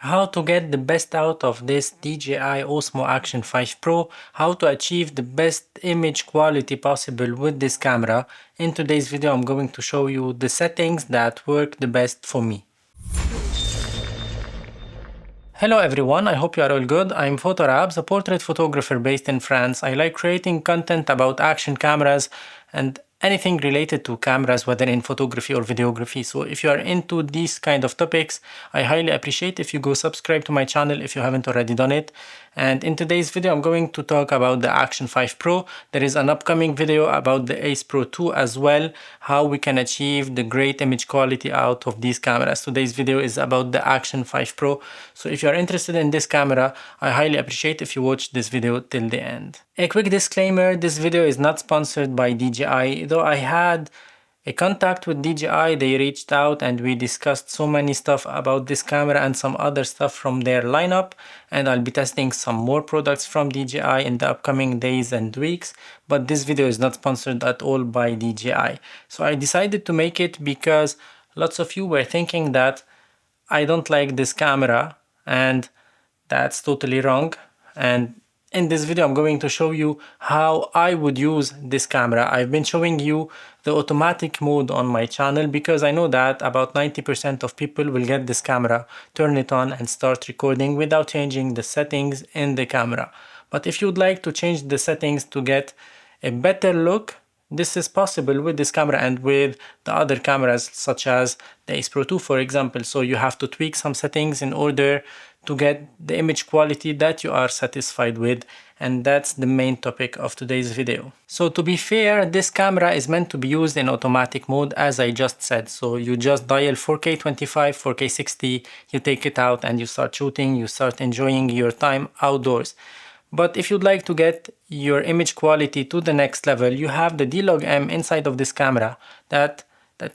how to get the best out of this DJI Osmo Action 5 Pro, how to achieve the best image quality possible with this camera. In today's video, I'm going to show you the settings that work the best for me. Hello everyone, I hope you are all good. I'm Photorabs, a portrait photographer based in France. I like creating content about action cameras and anything related to cameras, whether in photography or videography. So if you are into these kind of topics, I highly appreciate if you go subscribe to my channel if you haven't already done it. And in today's video, I'm going to talk about the Action 5 Pro. There is an upcoming video about the Ace Pro 2 as well, how we can achieve the great image quality out of these cameras. Today's video is about the Action 5 Pro. So if you are interested in this camera, I highly appreciate if you watch this video till the end. A quick disclaimer, this video is not sponsored by DJI, though I had a contact with DJI. They reached out and we discussed so many stuff about this camera and some other stuff from their lineup, and I'll be testing some more products from DJI in the upcoming days and weeks, but this video is not sponsored at all by DJI. So I decided to make it because lots of you were thinking that I don't like this camera, and that's totally wrong. And in this video, I'm going to show you how I would use this camera. I've been showing you the automatic mode on my channel because I know that about 90% of people will get this camera, turn it on and start recording without changing the settings in the camera. But if you'd like to change the settings to get a better look, this is possible with this camera and with the other cameras such as the Ace Pro 2, for example. So you have to tweak some settings in order to get the image quality that you are satisfied with, and that's the main topic of today's video. So to be fair, this camera is meant to be used in automatic mode, as I just said. So you just dial 4K 25, 4K 60, you take it out and you start shooting, you start enjoying your time outdoors. But if you'd like to get your image quality to the next level, you have the D-Log-M inside of this camera that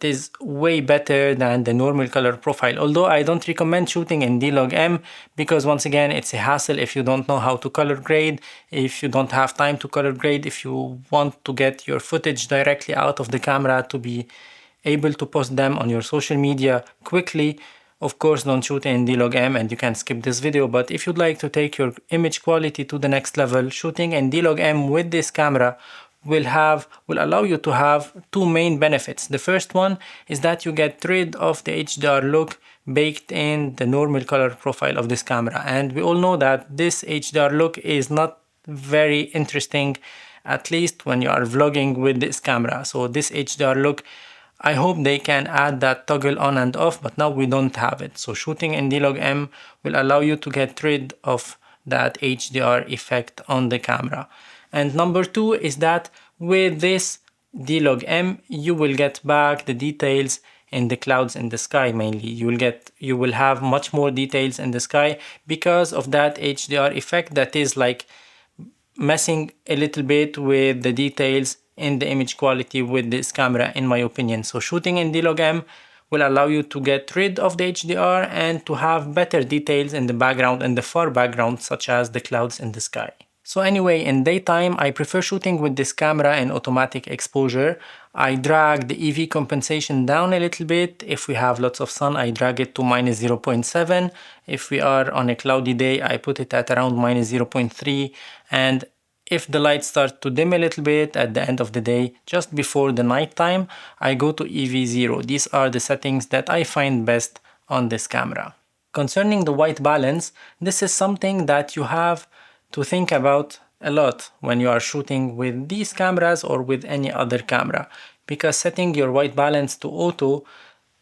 is way better than the normal color profile. Although I don't recommend shooting in D-Log-M because once again, it's a hassle if you don't know how to color grade, if you don't have time to color grade, if you want to get your footage directly out of the camera to be able to post them on your social media quickly. Of course, don't shoot in D-Log-M and you can skip this video, but if you'd like to take your image quality to the next level, shooting in D-Log-M with this camera will allow you to have two main benefits. The first one is that you get rid of the HDR look baked in the normal color profile of this camera, and we all know that this HDR look is not very interesting, at least when you are vlogging with this camera. So this HDR look, I hope they can add that toggle on and off, but now we don't have it. So shooting in D-Log-M will allow you to get rid of that HDR effect on the camera. And number two is that with this D-Log-M, you will get back the details in the clouds in the sky mainly. You will have much more details in the sky because of that HDR effect that is like messing a little bit with the details in the image quality with this camera, in my opinion. So shooting in D-Log-M will allow you to get rid of the HDR and to have better details in the background and the far background, such as the clouds in the sky. So anyway, in daytime, I prefer shooting with this camera in automatic exposure. I drag the EV compensation down a little bit. If we have lots of sun, I drag it to minus 0.7. If we are on a cloudy day, I put it at around minus 0.3. And if the lights start to dim a little bit at the end of the day, just before the night time, I go to EV0. These are the settings that I find best on this camera. Concerning the white balance, this is something that you have to think about a lot when you are shooting with these cameras or with any other camera, because setting your white balance to auto,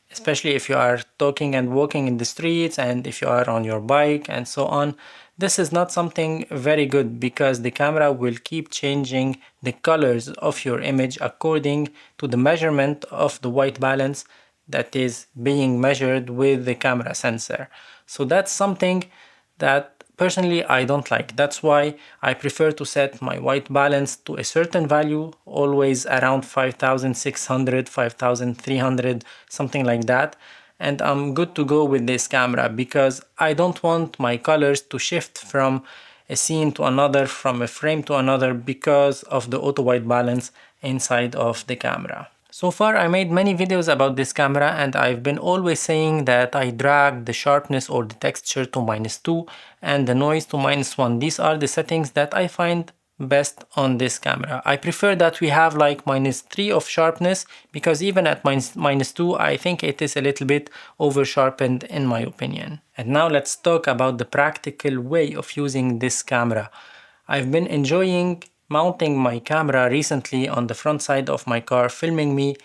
especially if you are talking and walking in the streets and if you are on your bike and so on, this is not something very good because the camera will keep changing the colors of your image according to the measurement of the white balance that is being measured with the camera sensor. So that's something that personally I don't like. That's why I prefer to set my white balance to a certain value, always around 5600, 5300, something like that. And I'm good to go with this camera because I don't want my colors to shift from a scene to another, from a frame to another because of the auto white balance inside of the camera. So far I made many videos about this camera and I've been always saying that I drag the sharpness or the texture to -2 and the noise to -1. These are the settings that I find best on this camera. I prefer that we have like -3 of sharpness because even at -2 I think it is a little bit over sharpened in my opinion. And now let's talk about the practical way of using this camera. I've been enjoying mounting my camera recently on the front side of my car, filming me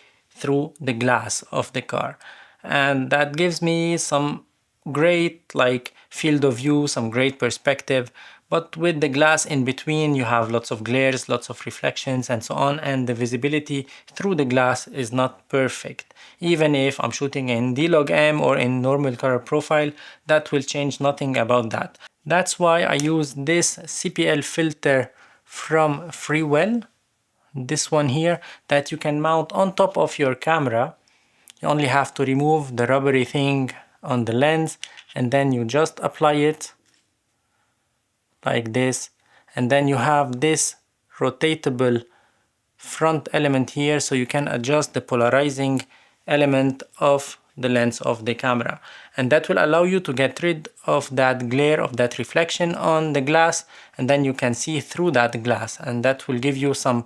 through the glass of the car, and that gives me some great like field of view, some great perspective. But with the glass in between you have lots of glares, lots of reflections and so on, and the visibility through the glass is not perfect. Even if I'm shooting in D-Log-M or in normal color profile, that will change nothing about that. That's why I use this CPL filter from Freewell, this one here, that you can mount on top of your camera. You only have to remove the rubbery thing on the lens and then you just apply it like this, and then you have this rotatable front element here so you can adjust the polarizing element of the lens of the camera, and that will allow you to get rid of that glare, of that reflection on the glass, and then you can see through that glass, and that will give you some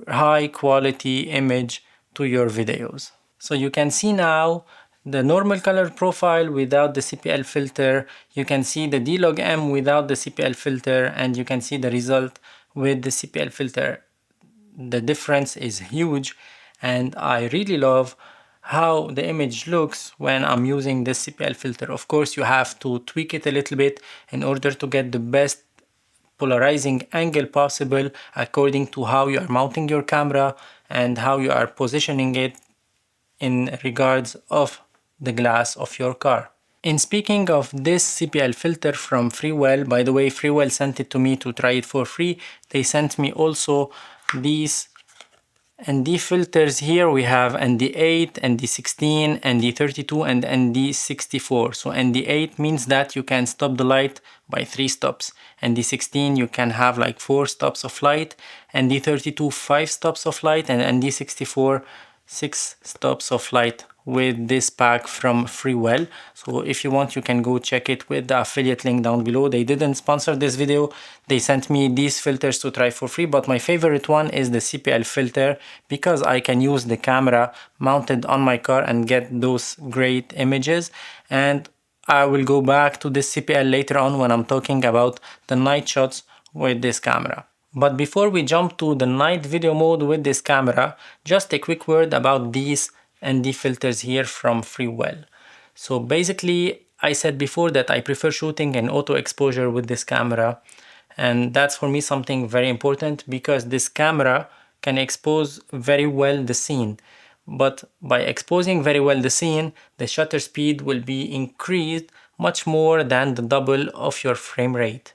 high quality image to your videos. So you can see now the normal color profile without the CPL filter, you can see the D-Log-M without the CPL filter, and you can see the result with the CPL filter. The difference is huge, and I really love how the image looks when I'm using this CPL filter. Of course you have to tweak it a little bit in order to get the best polarizing angle possible according to how you are mounting your camera and how you are positioning it in regards of the glass of your car. In speaking of this CPL filter from Freewell, by the way, Freewell sent it to me to try it for free. They sent me also these ND filters here. We have ND8, ND16, ND32 and ND64. So ND8 means that you can stop the light by 3 stops. ND16 you can have like 4 stops of light, ND32 5 stops of light, and ND64 6 stops of light with this pack from Freewell. So if you want you can go check it with the affiliate link down below. They didn't sponsor this video, they sent me these filters to try for free, but my favorite one is the CPL filter because I can use the camera mounted on my car and get those great images. And I will go back to this CPL later on when I'm talking about the night shots with this camera. But before we jump to the night video mode with this camera, just a quick word about these ND filters here from Freewell. So basically, I said before that I prefer shooting in auto exposure with this camera, and that's for me something very important because this camera can expose very well the scene. But by exposing very well the scene, the shutter speed will be increased much more than the double of your frame rate.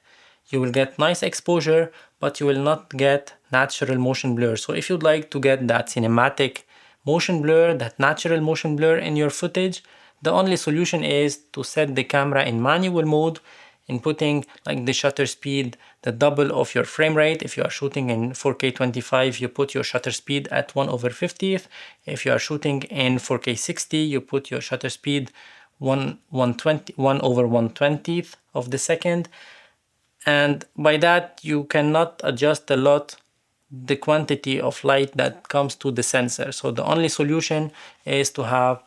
You will get nice exposure, but you will not get natural motion blur. So if you'd like to get that cinematic motion blur, that natural motion blur in your footage, the only solution is to set the camera in manual mode, in putting like the shutter speed the double of your frame rate. If you are shooting in 4K 25, you put your shutter speed at 1/50th. If you are shooting in 4K 60, you put your shutter speed 1/120th of the second. And by that you cannot adjust a lot the quantity of light that comes to the sensor. So the only solution is to have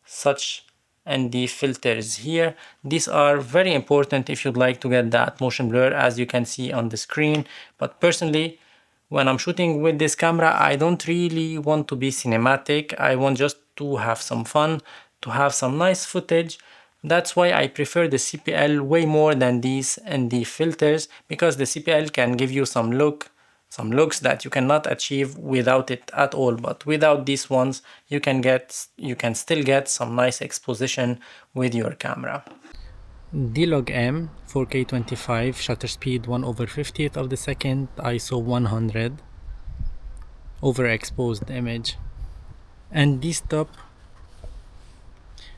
such ND filters here. These are very important if you'd like to get that motion blur as you can see on the screen. But personally, when I'm shooting with this camera, I don't really want to be cinematic. I want just to have some fun, to have some nice footage. That's why I prefer the CPL way more than these ND filters, because the CPL can give you some looks that you cannot achieve without it at all. But without these ones, you can still get some nice exposition with your camera. D-Log-M 4K 25, shutter speed 1/50th of the second, ISO 100, overexposed image. And D-Stop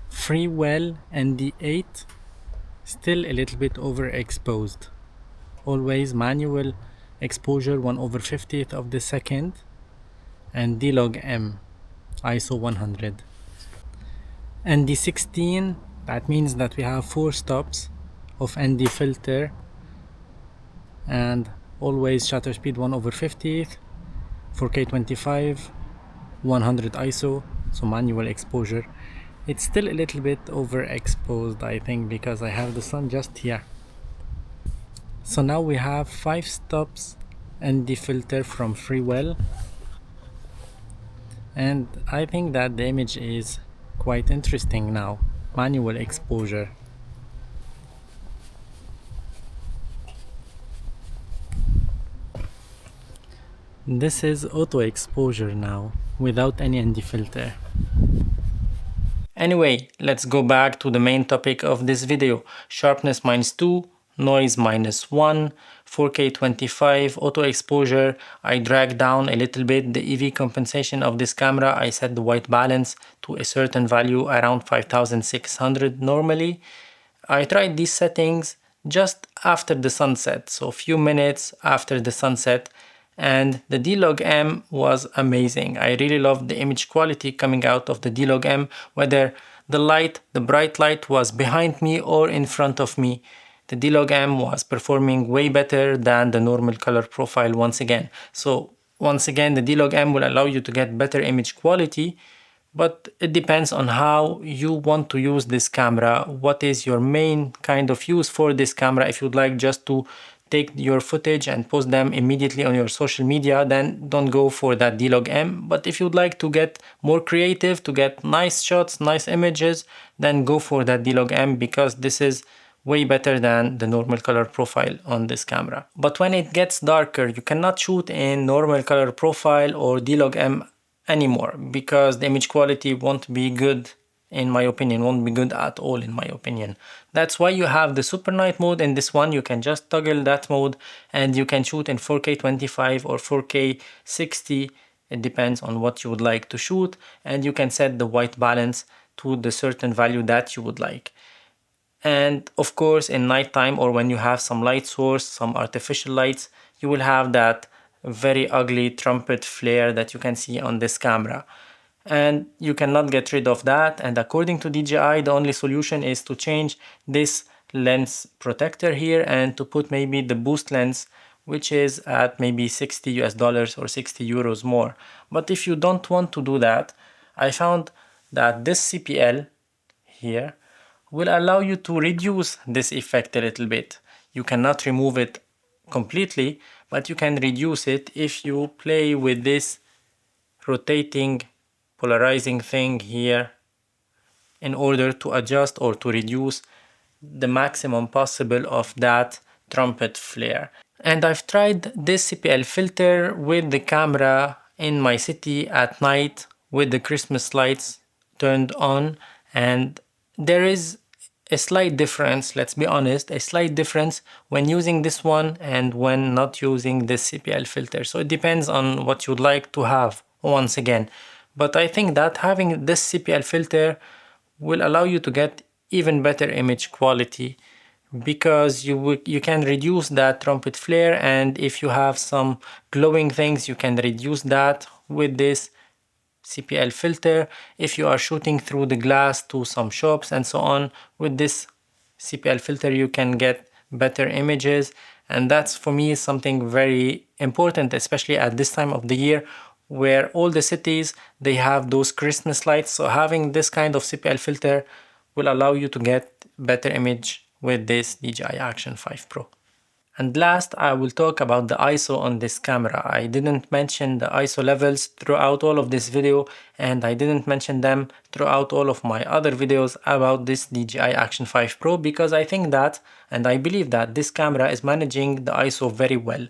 Freewell ND8, still a little bit overexposed. Always manual exposure 1/50th of the second, and D-Log-M ISO 100. ND16, that means that we have 4 stops of ND filter and always shutter speed 1/50th, 4K 25, 100 ISO, so manual exposure. It's still a little bit overexposed, I think, because I have the sun just here. So now we have 5 stops ND filter from freewell, and I think that the image is quite interesting now. Manual exposure. This is auto exposure now, without any ND filter. Anyway, let's go back to the main topic of this video. Sharpness -2, noise -1, 4K 25, auto exposure. I dragged down a little bit the EV compensation of this camera. I set the white balance to a certain value around 5600 normally. I tried these settings just after the sunset, so a few minutes after the sunset, and the D-Log-M was amazing. I really loved the image quality coming out of the D-Log-M, whether the light, the bright light was behind me or in front of me. The D-Log-M was performing way better than the normal color profile once again. So once again, the D-Log-M will allow you to get better image quality, but it depends on how you want to use this camera. What is your main kind of use for this camera? If you'd like just to take your footage and post them immediately on your social media, then don't go for that D-Log-M. But if you'd like to get more creative, to get nice shots, nice images, then go for that D-Log-M, because this is way better than the normal color profile on this camera. But when it gets darker, you cannot shoot in normal color profile or D-Log-M anymore, because the image quality won't be good, in my opinion, won't be good at all in my opinion. That's why you have the super night mode. In this one you can just toggle that mode and you can shoot in 4K 25 or 4K 60. It depends on what you would like to shoot, and you can set the white balance to the certain value that you would like. And of course in nighttime, or when you have some light source, some artificial lights, you will have that very ugly trumpet flare that you can see on this camera, and you cannot get rid of that. And according to DJI, the only solution is to change this lens protector here and to put maybe the boost lens, which is at maybe $60 or 60 euros more. But if you don't want to do that, I found that this CPL here will allow you to reduce this effect a little bit. You cannot remove it completely, but you can reduce it if you play with this rotating polarizing thing here in order to adjust or to reduce the maximum possible of that trumpet flare. And I've tried this CPL filter with the camera in my city at night with the Christmas lights turned on, and there is a slight difference, let's be honest, a slight difference when using this one and when not using this CPL filter. So it depends on what you'd like to have once again. But I think that having this CPL filter will allow you to get even better image quality, because you can reduce that trumpet flare, and if you have some glowing things you can reduce that with this CPL filter. If you are shooting through the glass to some shops and so on, with this CPL filter you can get better images, and that's for me something very important, especially at this time of the year where all the cities they have those Christmas lights. So having this kind of CPL filter will allow you to get better image with this DJI Action 5 Pro. And last, I will talk about the ISO on this camera. I didn't mention the ISO levels throughout all of this video, and I didn't mention them throughout all of my other videos about this DJI Action 5 Pro, because I think that, and I believe that this camera is managing the ISO very well.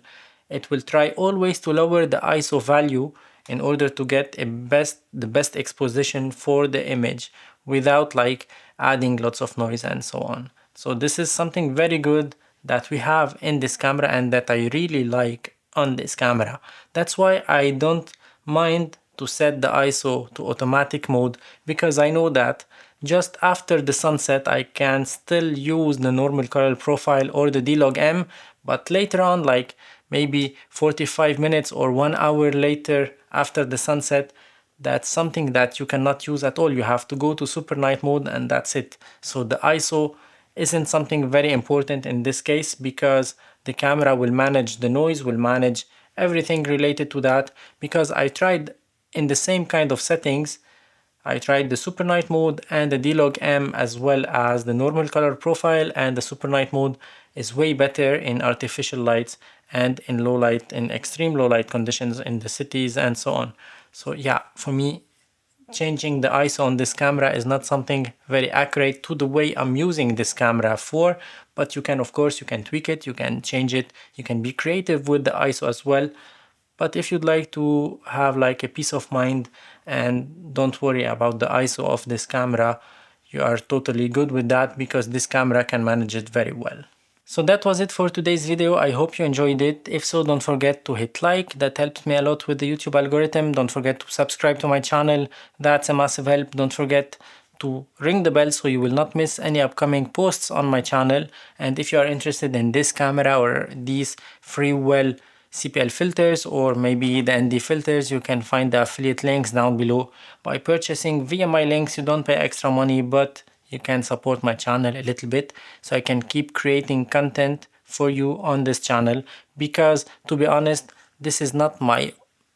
It will try always to lower the ISO value in order to get the best exposition for the image without like adding lots of noise and so on. So this is something very good that we have in this camera and that I really like on this camera. That's why I don't mind to set the ISO to automatic mode, because I know that just after the sunset I can still use the normal color profile or the D-Log-M, but later on, like maybe 45 minutes or 1 hour later after the sunset, that's something that you cannot use at all. You have to go to super night mode and that's it. So the ISO isn't something very important in this case, because the camera will manage the noise, will manage everything related to that. Because I tried in the same kind of settings, I tried the super night mode and the D-Log M as well as the normal color profile, and the super night mode is way better in artificial lights and in low light, in extreme low light conditions in the cities and so on. So yeah, for me, changing the ISO on this camera is not something very accurate to the way I'm using this camera for, but you can, of course, you can tweak it, you can change it, you can be creative with the ISO as well. But if you'd like to have like a peace of mind and don't worry about the ISO of this camera, you are totally good with that, because this camera can manage it very well. So that was it for today's video. I hope you enjoyed it. If so, don't forget to hit like. That helps me a lot with the YouTube algorithm. Don't forget to subscribe to my channel. That's a massive help. Don't forget to ring the bell so you will not miss any upcoming posts on my channel. And if you are interested in this camera or these freewell CPL filters or maybe the ND filters, you can find the affiliate links down below. By purchasing via my links, you don't pay extra money, but you can support my channel a little bit so I can keep creating content for you on this channel. Because to be honest, this is not my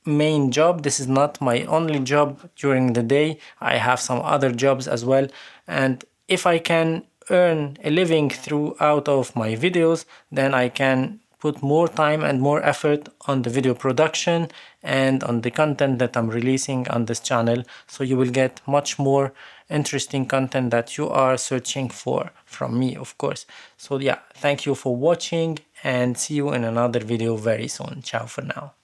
main job, this is not my only job during the day. I have some other jobs as well, and if I can earn a living throughout of my videos, then I can put more time and more effort on the video production and on the content that I'm releasing on this channel. So you will get much more interesting content that you are searching for from me, of course. So yeah, thank you for watching and see you in another video very soon. Ciao for now.